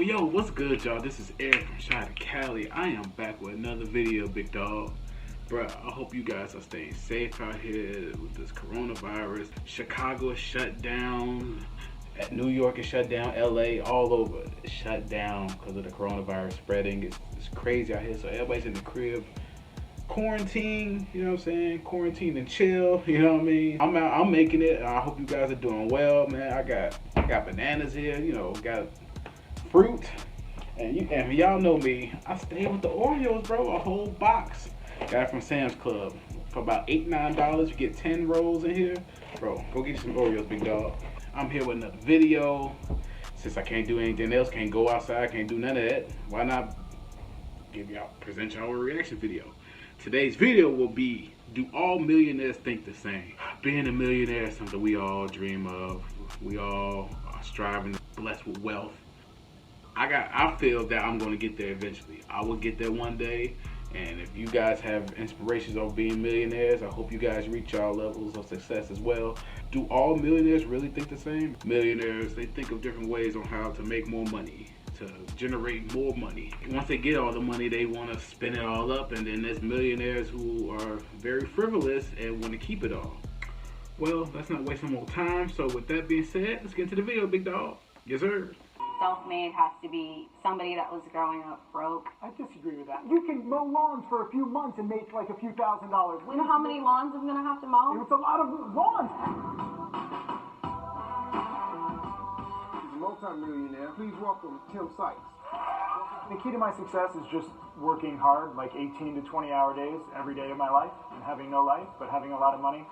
Yo, what's good, y'all? This is Eric from Shot of Cali. I am back with another video, big dog. Bruh, I hope you guys are staying safe out here with this coronavirus. Chicago is shut down. New York is shut down. LA, all over is shut down because of the coronavirus spreading. It's crazy out here, so everybody's in the crib. Quarantine, you know what I'm saying? Quarantine and chill, you know what I mean? I'm making it. I hope you guys are doing well, man. I got bananas here, you know, got fruit. And y'all know me, I stay with the Oreos, bro. A whole box. Got it from Sam's Club. For about $8, $9, you get 10 rolls in here. Bro, go get you some Oreos, big dog. I'm here with another video. Since I can't do anything else, can't go outside, can't do none of that, why not present y'all a reaction video? Today's video will be, do all millionaires think the same? Being a millionaire is something we all dream of. We all are striving, blessed with wealth. I feel that I'm going to get there eventually. I will get there one day. And if you guys have inspirations of being millionaires, I hope you guys reach y'all levels of success as well. Do all millionaires really think the same? Millionaires, they think of different ways on how to make more money, to generate more money. Once they get all the money, they want to spend it all up. And then there's millionaires who are very frivolous and want to keep it all. Well, let's not waste some more time. So with that being said, let's get into the video, big dog. Yes, sir. Self-made has to be somebody that was growing up broke. I disagree with that. You can mow lawns for a few months and make like a few $1,000s. You know how many lawns I'm going to have to mow? It's a lot of lawns. He's a multi-millionaire. Please welcome Tim Sykes. The key to my success is just working hard, like 18 to 20-hour days every day of my life, and having no life, but having a lot of money.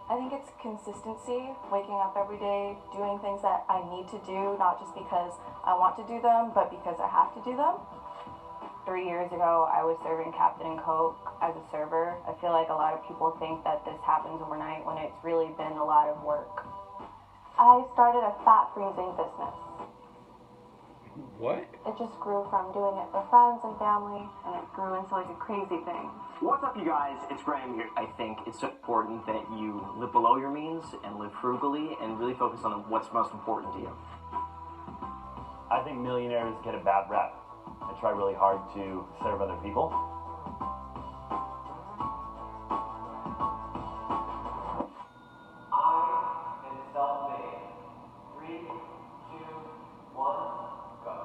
I think it's consistency, waking up every day, doing things that I need to do, not just because I want to do them, but because I have to do them. 3 years ago, I was serving Captain and Coke as a server. I feel like a lot of people think that this happens overnight when it's really been a lot of work. I started a fat freezing business. What? It just grew from doing it for friends and family, and it grew into like a crazy thing. What's up, you guys? It's Graham here. I think it's so important that you live below your means and live frugally and really focus on what's most important to you. I think millionaires get a bad rep and try really hard to serve other people. I am self-made. 3, 2, 1, go.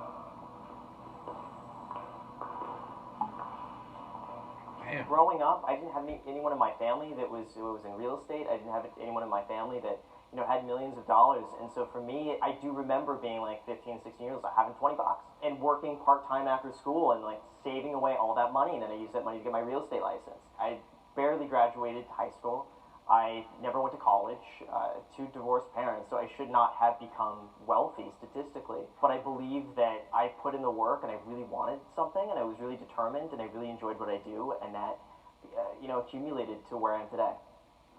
Growing up, I didn't have anyone in my family that was in real estate. I didn't have anyone in my family that had millions of dollars. And so for me, I do remember being like 15, 16 years old, having $20 and working part-time after school and like saving away all that money. And then I used that money to get my real estate license. I barely graduated high school. I never went to college, 2 divorced parents, so I should not have become wealthy statistically. But I believe that I put in the work and I really wanted something and I was really determined and I really enjoyed what I do, and that, accumulated to where I am today.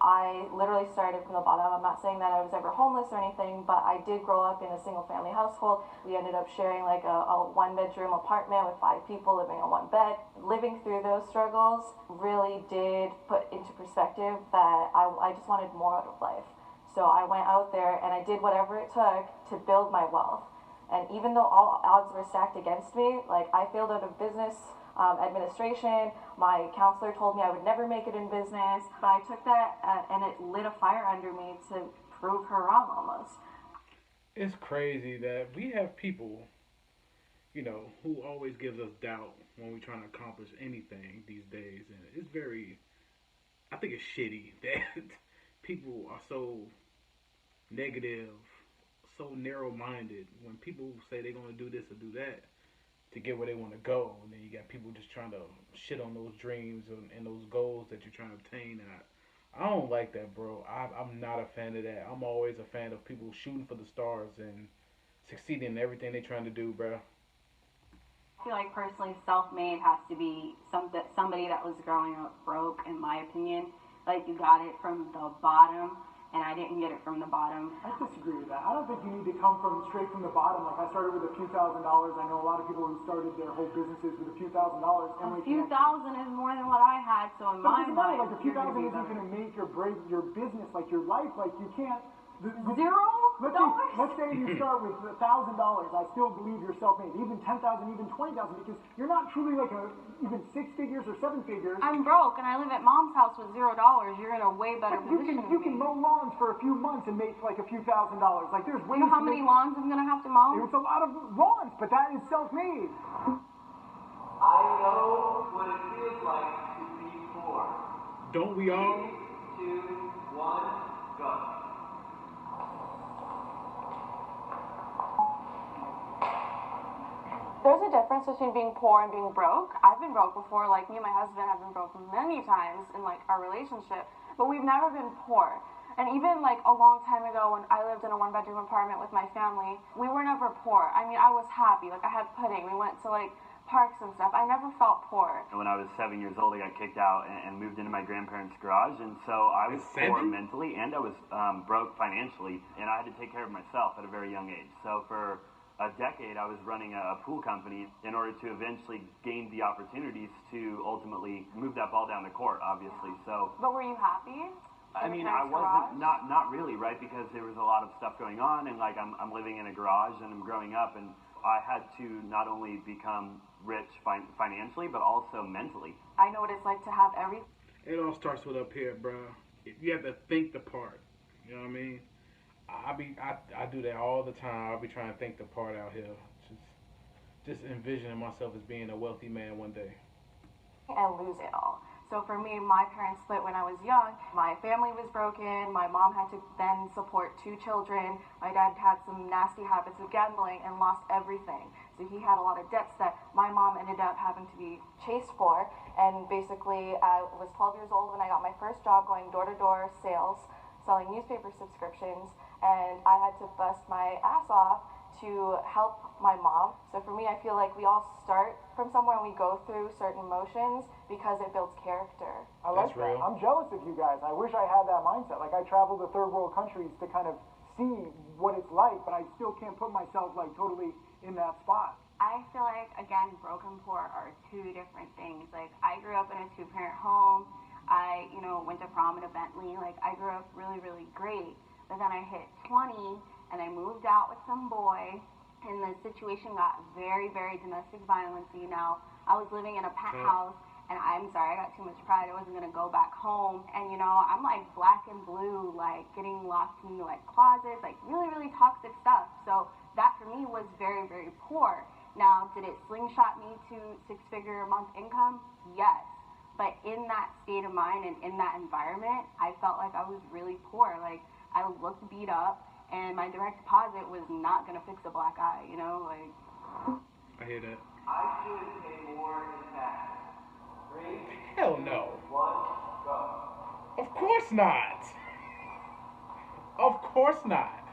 I literally started from the bottom. I'm not saying that I was ever homeless or anything, but I did grow up in a single-family household. We ended up sharing like a one-bedroom apartment with 5 people living on one bed. Living through those struggles really did put into perspective that I just wanted more out of life. So I went out there and I did whatever it took to build my wealth. And even though all odds were stacked against me, like I failed out of business administration. My counselor told me I would never make it in business, but I took that and it lit a fire under me to prove her wrong almost. It's crazy that we have people, who always gives us doubt when we're trying to accomplish anything these days. And it's I think it's shitty that people are so negative, so narrow-minded when people say they're going to do this or do that to get where they want to go, and then you got people just trying to shit on those dreams and those goals that you're trying to obtain. And I don't like that, bro. I'm not a fan of that. I'm always a fan of people shooting for the stars and succeeding in everything they're trying to do, bro. I feel like personally, self-made has to be somebody that was growing up broke, in my opinion. Like you got it from the bottom. And I didn't get it from the bottom. I disagree with that. I don't think you need to come straight from the bottom. Like I started with a few $1,000s. I know a lot of people who started their whole businesses with a few $1,000s. A few thousand is more than what I had, so in my mind, like a few thousand isn't going to make or break your business, like your life. Like you can't Let's say you start with $1,000. I still believe you're self-made. Even 10,000, even 20,000, because you're not truly like even 6 figures or 7 figures. I'm broke and I live at mom's house with $0. You're in a way better position. You can mow lawns for a few months and make like a few $1,000s. Like there's ways. You know how many lawns I'm gonna have to mow? It's a lot of lawns, but that is self-made. I know what it feels like to be poor. Don't we all? 3, 2, 1, go. There's a difference between being poor and being broke. I've been broke before, like me and my husband have been broke many times in like our relationship, but we've never been poor. And even like a long time ago when I lived in a 1-bedroom apartment with my family, we were never poor. I mean, I was happy, like I had pudding, we went to like parks and stuff. I never felt poor. When I was 7 years old, I got kicked out and moved into my grandparents' garage, and so I was poor mentally and I was broke financially, and I had to take care of myself at a very young age. So for a decade, I was running a pool company in order to eventually gain the opportunities to ultimately move that ball down the court, obviously. So. But were you happy? I mean, I wasn't, not really, right? Because there was a lot of stuff going on, and like I'm living in a garage and I'm growing up, and I had to not only become rich financially, but also mentally. I know what it's like to have everything. It all starts with up here, bro. You have to think the part. You know what I mean? I do that all the time. I'll be trying to think the part out here. Just envisioning myself as being a wealthy man one day. And lose it all. So for me, my parents split when I was young. My family was broken. My mom had to then support 2 children. My dad had some nasty habits of gambling and lost everything. So he had a lot of debts that my mom ended up having to be chased for. And basically, I was 12 years old when I got my first job going door-to-door sales, selling newspaper subscriptions. And I had to bust my ass off to help my mom. So for me, I feel like we all start from somewhere and we go through certain emotions because it builds character. I like that. I'm jealous of you guys. I wish I had that mindset. Like I travel to third world countries to kind of see what it's like, but I still can't put myself like totally in that spot. I feel like, again, broke and poor are 2 different things. Like I grew up in a 2-parent home. I, went to prom in a Bentley. Like I grew up really, really great. But then I hit 20 and I moved out with some boy, and the situation got very, very domestic violence-y. Now, I was living in a penthouse, and I'm sorry, I got too much pride. I wasn't going to go back home. And, I'm like black and blue, like getting locked into like closets, like really, really toxic stuff. So that for me was very, very poor. Now, did it slingshot me to 6-figure a month income? Yes. But in that state of mind and in that environment, I felt like I was really poor. Like, I looked beat up, and my direct deposit was not going to fix a black eye, like. I hear that. I should pay more in tax. 3, Hell no. 1, go. Of course not. Of course not.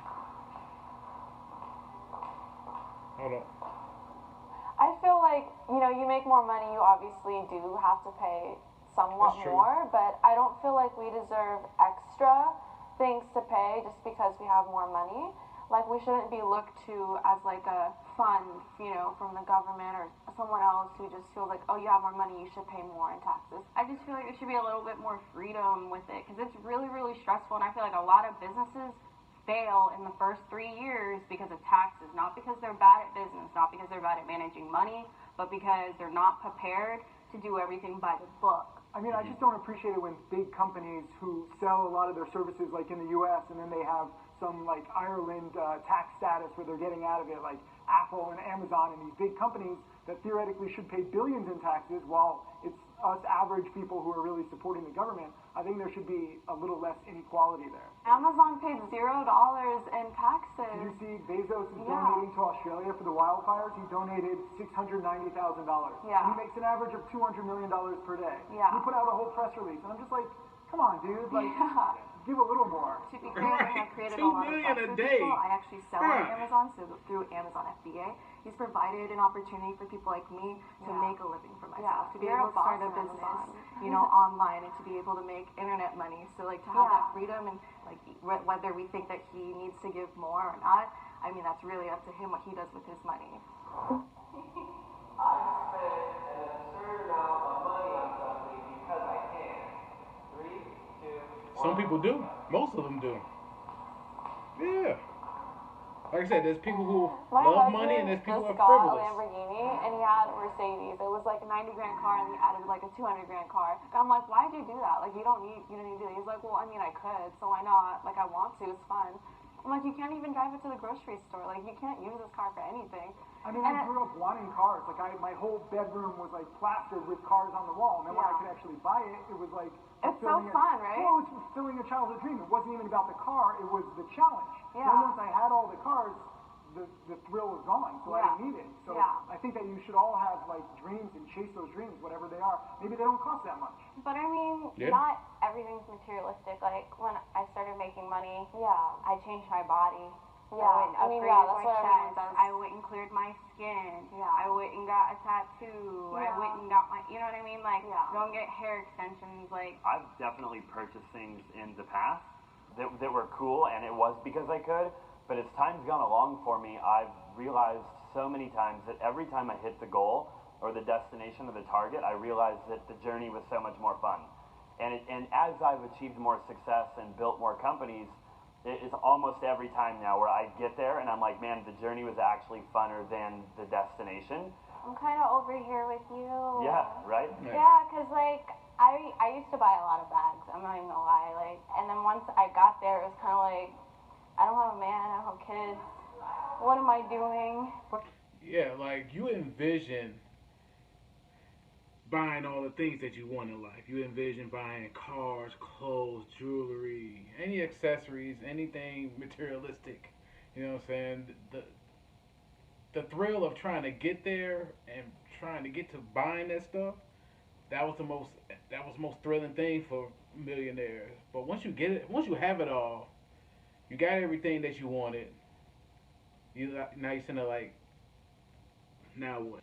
Hold on. I feel like, you make more money, you obviously do have to pay somewhat more, but I don't feel like we deserve extra things to pay just because we have more money. Like we shouldn't be looked to as like a fund, from the government or someone else who just feels like, oh, you have more money, you should pay more in taxes. I just feel like there should be a little bit more freedom with it because it's really, really stressful, and I feel like a lot of businesses fail in the first 3 years because of taxes, not because they're bad at business, not because they're bad at managing money, but because they're not prepared to do everything by the book. I mean, I just don't appreciate it when big companies who sell a lot of their services, like in the U.S., and then they have some like Ireland tax status where they're getting out of it, like Apple and Amazon and these big companies that theoretically should pay billions in taxes while it's us average people who are really supporting the government. I think there should be a little less inequality there. Amazon paid $0 in taxes. Did you see Bezos is donating to Australia for the wildfires? He donated $690,000. Yeah. He makes an average of $200 million per day. Yeah. He put out a whole press release, and I'm just like, come on, dude, like, give a little more. To be fair, I have created a $2 lot of million jobs a for day. people. I actually sell on Amazon, so through Amazon FBA. He's provided an opportunity for people like me to make a living for myself, to be able to start a business, online, and to be able to make internet money. So like to have that freedom, and like whether we think that he needs to give more or not, I mean that's really up to him what he does with his money. I spent an absurd amount of money on something because I can. 3, 2, 1. Some people do. Most of them do. Yeah. Like I said, there's people who My love husband money and there's people who just are got a frivolous. Lamborghini and he had a Mercedes. It was like a 90 grand car and he added like a 200 grand car. And I'm like, why'd you do that? Like you don't need to do that. He's like, well, I mean, I could, so why not? Like I want to, it's fun. I'm like, you can't even drive it to the grocery store. Like you can't use this car for anything. I mean, I grew up wanting cars. Like my whole bedroom was like plastered with cars on the wall. And then when I could actually buy it, it was like it's so fun, right? Well, it's fulfilling a childhood dream. It wasn't even about the car; it was the challenge. Yeah. Then once I had all the cars, the thrill was gone, so I didn't need it. So I think that you should all have like dreams and chase those dreams, whatever they are. Maybe they don't cost that much. But I mean, not everything's materialistic. Like when I started making money, I changed my body. Yeah, I went and that's upgraded what my everyone chest. does. I went and cleared my skin. I went and got a tattoo. I went and got my, you know what I mean? Like, don't get hair extensions. Like, I've definitely purchased things in the past that were cool, and it was because I could. But as time's gone along for me, I've realized so many times that every time I hit the goal or the destination or the target, I realized that the journey was so much more fun. And as I've achieved more success and built more companies, it's almost every time now where I get there and I'm like, man, the journey was actually funner than the destination. I'm kind of over here with you. Yeah, right? Yeah, because, like, I used to buy a lot of bags. I'm not even going to lie. Like, and then once I got there, it was kind of like, I don't have a man, I don't have kids. What am I doing? Yeah, like you envision buying all the things that you want in life. You envision buying cars, clothes, jewelry, any accessories, anything materialistic. You know what I'm saying? The thrill of trying to get there and trying to get to buying that stuff, that was the most thrilling thing for millionaires. But once you get it, once you have it all, you got everything that you wanted. Now you're sitting there like, now what?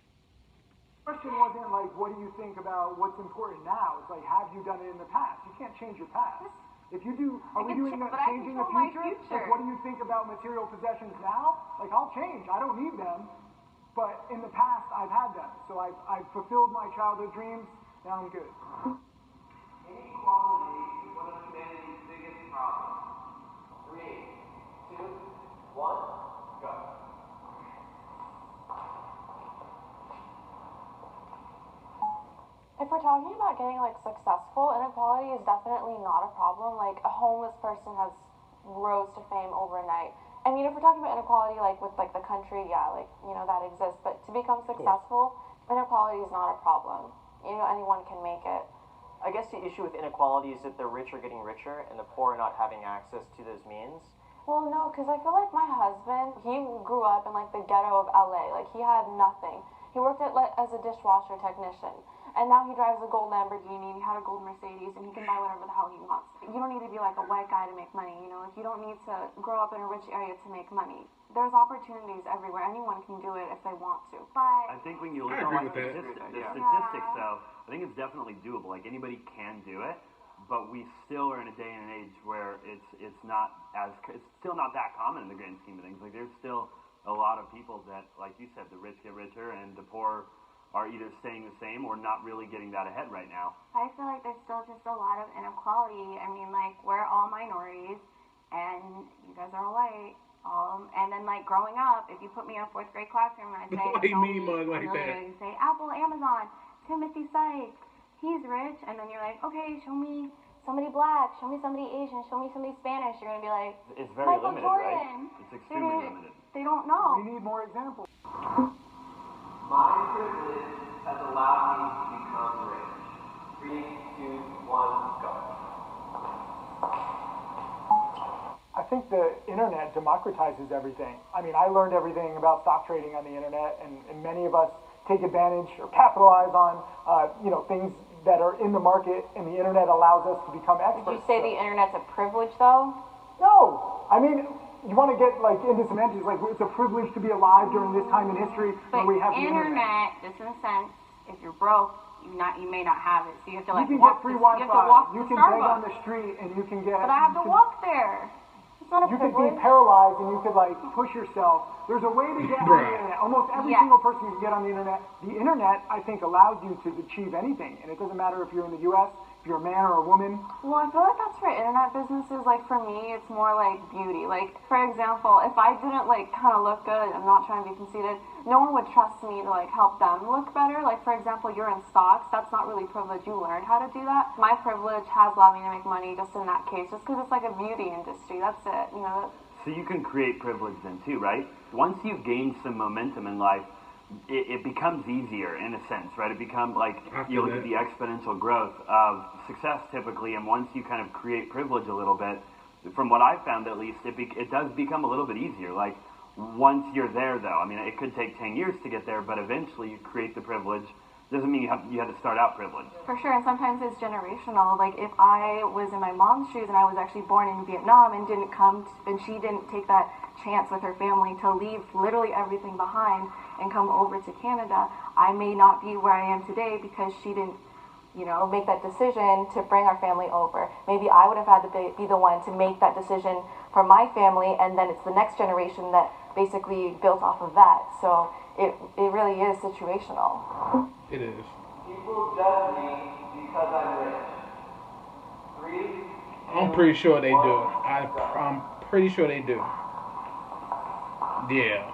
The question wasn't like, what do you think about what's important now? It's like, have you done it in the past? You can't change your past. If you do, are we doing that changing the future? Like, what do you think about material possessions now? Like, I'll change. I don't need them. But in the past, I've had them. So I've fulfilled my childhood dreams. Now I'm good. Inequality is one of humanity's biggest problems. 3, 2, 1, go. If we're talking about getting like successful, inequality is definitely not a problem. Like a homeless person has rose to fame overnight. I mean, if we're talking about inequality like with like the country, like that exists. But to become successful, inequality is not a problem. Anyone can make it. I guess the issue with inequality is that the rich are getting richer and the poor are not having access to those means. Well, no, because I feel like my husband, he grew up in like the ghetto of LA. Like he had nothing. He worked as a dishwasher technician. And now he drives a gold Lamborghini, and he had a gold Mercedes, and he can buy whatever the hell he wants. You don't need to be like a white guy to make money, Like you don't need to grow up in a rich area to make money. There's opportunities everywhere. Anyone can do it if they want to. But I think when you look at the statistics, though, I think it's definitely doable. Like anybody can do it, but we still are in a day and age where it's still not that common in the grand scheme of things. Like there's still a lot of people that, like you said, the rich get richer and the poor are either staying the same or not really getting that ahead right now. I feel like there's still just a lot of inequality. I mean, like, we're all minorities, and you guys are all white. And then, like, growing up, if you put me in a 4th grade classroom and I say, you say Apple, Amazon, Timothy Sykes, he's rich, and then you're like, okay, show me somebody black, show me somebody Asian, show me somebody Spanish. You're going to be like, it's very Michael limited, Jordan. Right? It's extremely limited. They don't know. We need more examples. My privilege has allowed me to become rich. 3, 2, 1, go. I think the internet democratizes everything. I mean, I learned everything about stock trading on the internet, and many of us take advantage or capitalize on, things that are in the market, and the internet allows us to become experts. Did you say the internet's a privilege, though? No. I mean, you want to get into semantics, like it's a privilege to be alive during this time in history when we have the internet. Just in a sense, if you're broke, you may not have it, so you have to like you can walk. Get free Wi-Fi. You can beg on the street, and you can get. But I have to walk there. It's not a you privilege. could be paralyzed, and you could like push yourself. There's a way to get on the internet. Almost every single person can get on the internet. The internet, I think, allows you to achieve anything, and it doesn't matter if you're in the U.S., if you're a man or a woman? Well, I feel like that's for internet businesses. Like for me, it's more like beauty. Like for example, if I didn't like kind of look good, I'm not trying to be conceited, no one would trust me to like help them look better. Like for example, you're in stocks. That's not really privilege. You learned how to do that. My privilege has allowed me to make money just in that case, just because it's like a beauty industry. That's it. You know. So you can create privilege then too, right? Once you've gained some momentum in life, it becomes easier in a sense, right? It becomes like you look at the exponential growth of success typically, and once you kind of create privilege a little bit, from what I've found at least, it does become a little bit easier. Like once you're there though, I mean, it could take 10 years to get there, but eventually you create the privilege. Doesn't mean you have to start out privileged. For sure, and sometimes it's generational. Like if I was in my mom's shoes and I was actually born in Vietnam and and she didn't take that chance with her family to leave literally everything behind and come over to Canada, I may not be where I am today because she didn't, make that decision to bring our family over. Maybe I would have had to be the one to make that decision for my family, and then it's the next generation that basically built off of that. So it really is situational. It is. People judge me because I'm rich. 3, I'm pretty sure they do. I'm pretty sure they do. Yeah.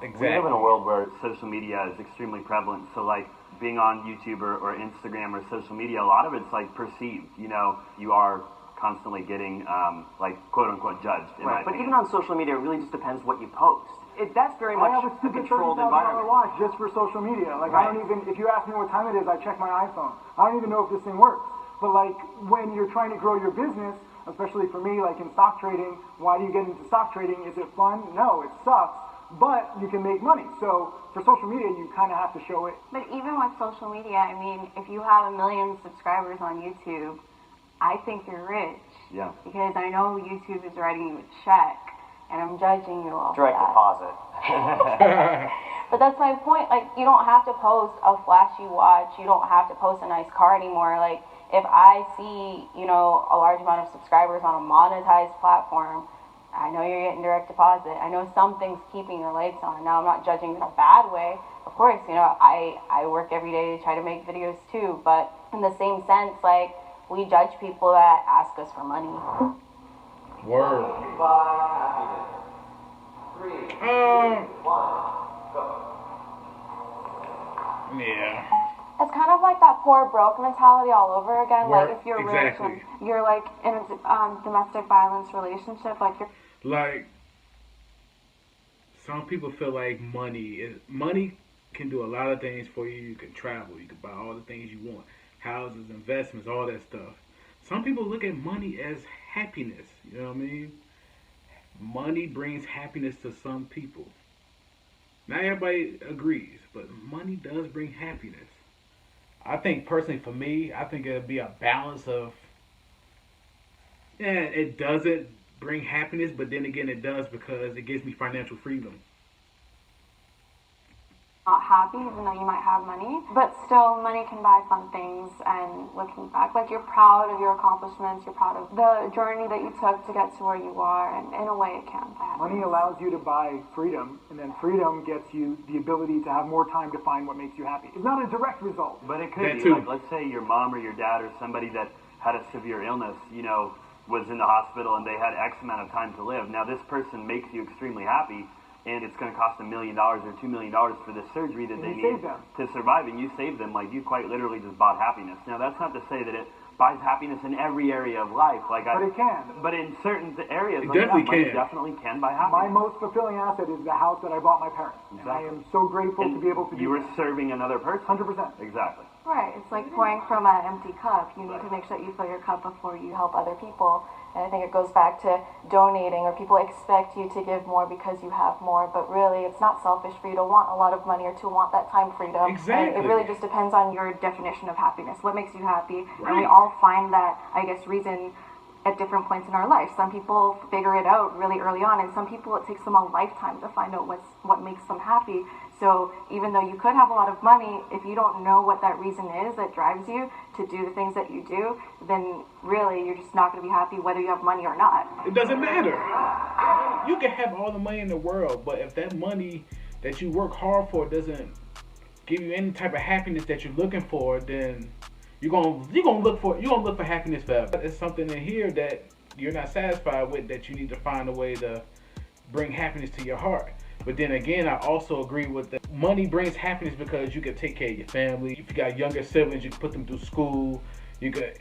Exactly. We live in a world where social media is extremely prevalent. So like being on YouTube or Instagram or social media, a lot of it's like perceived. You are constantly getting like quote unquote judged. Right. But even on social media, it really just depends what you post. That's very much I have a a stupid controlled $30,000 environment. watch just for social media. Like Right. I don't even, if you ask me what time it is, I check my iPhone. I don't even know if this thing works. But like when you're trying to grow your business, especially for me, like in stock trading, why do you get into stock trading? Is it fun? No, it sucks. But you can make money. So for social media, you kind of have to show it. But even with social media, I mean, if you have 1 million subscribers on YouTube, I think you're rich. Yeah. Because I know YouTube is writing you a check, and I'm judging you off Direct that. deposit. But that's my point. Like, you don't have to post a flashy watch. You don't have to post a nice car anymore. Like, if I see, a large amount of subscribers on a monetized platform, I know you're getting direct deposit. I know something's keeping your lights on. Now, I'm not judging in a bad way. Of course, I work every day to try to make videos too. But in the same sense, like, we judge people that ask us for money. Word. buy happiness. 3, 2, 1, go. Yeah. It's kind of like that poor broke mentality all over again. Word. Like if you're Exactly. rich and you're like in a domestic violence relationship, like you're Like, some people feel like money can do a lot of things for you. You can travel, you can buy all the things you want, houses, investments, all that stuff. Some people look at money as happiness. You know what I mean? Money brings happiness to some people. Not everybody agrees, but money does bring happiness. I think personally for me, I think it'll be a balance of, it doesn't bring happiness, but then again it does because it gives me financial freedom. not happy, even though you might have money. But still, money can buy some things, and looking back, like, you're proud of your accomplishments, you're proud of the journey that you took to get to where you are, and in a way it can buy happiness. Money allows you to buy freedom, and then freedom gets you the ability to have more time to find what makes you happy. It's not a direct result. But it could That be, too. like, let's say your mom or your dad or somebody that had a severe illness, was in the hospital and they had X amount of time to live. Now, this person makes you extremely happy, and it's going to cost $1 million or $2 million for this surgery that And they you need save them. to survive, and you save them. Like, you quite literally just bought happiness. Now, that's not to say that it buys happiness in every area of life. But it can. But in certain areas, It like, definitely money can. definitely can buy My happiness. most fulfilling asset is the house that I bought my parents. And I am so grateful to be able to do You were that. serving another person. 100%. Exactly. Right, it's like pouring from an empty cup. You need to make sure that you fill your cup before you help other people. And I think it goes back to donating, or people expect you to give more because you have more, but really it's not selfish for you to want a lot of money or to want that time freedom. Exactly. And it really just depends on your definition of happiness. What makes you happy? And we Right. all find that, I guess, reason at different points in our life. Some people figure it out really early on, and some people it takes them a lifetime to find out what makes them happy. So even though you could have a lot of money, if you don't know what that reason is that drives you to do the things that you do, then really you're just not going to be happy whether you have money or not. It doesn't matter. You can have all the money in the world, but if that money that you work hard for doesn't give you any type of happiness that you're looking for, then You're gonna look for happiness forever. It's something in here that you're not satisfied with, that you need to find a way to bring happiness to your heart. But then again, I also agree with that money brings happiness because you can take care of your family. If you got younger siblings, you can put them through school. You could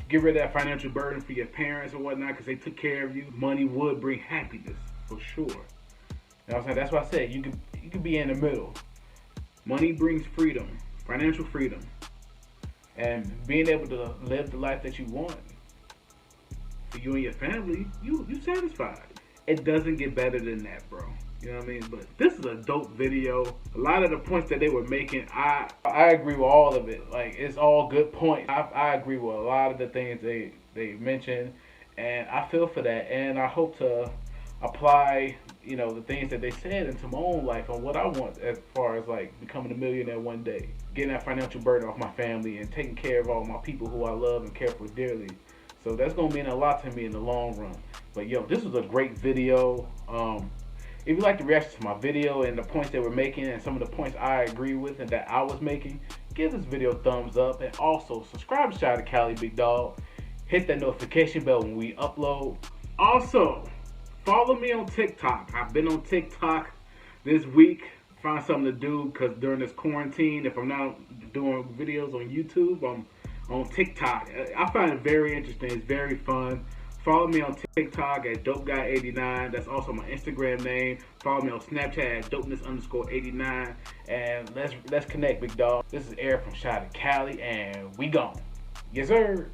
get rid of that financial burden for your parents or whatnot because they took care of you. Money would bring happiness for sure. You know what I'm saying? That's why I said you could be in the middle. Money brings freedom, financial freedom, and being able to live the life that you want for you and your family. You satisfied. It doesn't get better than that, bro. You know what I mean? But this is a dope video. A lot of the points that they were making, I agree with all of it. Like, it's all good points. I agree with a lot of the things they mentioned, and I feel for that. And I hope to apply, you know, the things that they said into my own life and what I want as far as like becoming a millionaire one day, getting that financial burden off my family, and taking care of all my people who I love and care for dearly. So that's gonna mean a lot to me in the long run. But yo, this was a great video. If you like the reaction to my video and the points they were making and some of the points I agree with and that I was making, give this video a thumbs up, and also subscribe to Shout Out to Cali, big dog. Hit that notification bell when we upload. Also, follow me on TikTok. I've been on TikTok this week. Find something to do because during this quarantine, if I'm not doing videos on YouTube, I'm on TikTok. I find it very interesting. It's very fun. Follow me on TikTok at DopeGuy89. That's also my Instagram name. Follow me on Snapchat at Dopeness_89. And let's connect, big dog. This is Eric from Shout Out to Cali, and we gone. Yes, sir.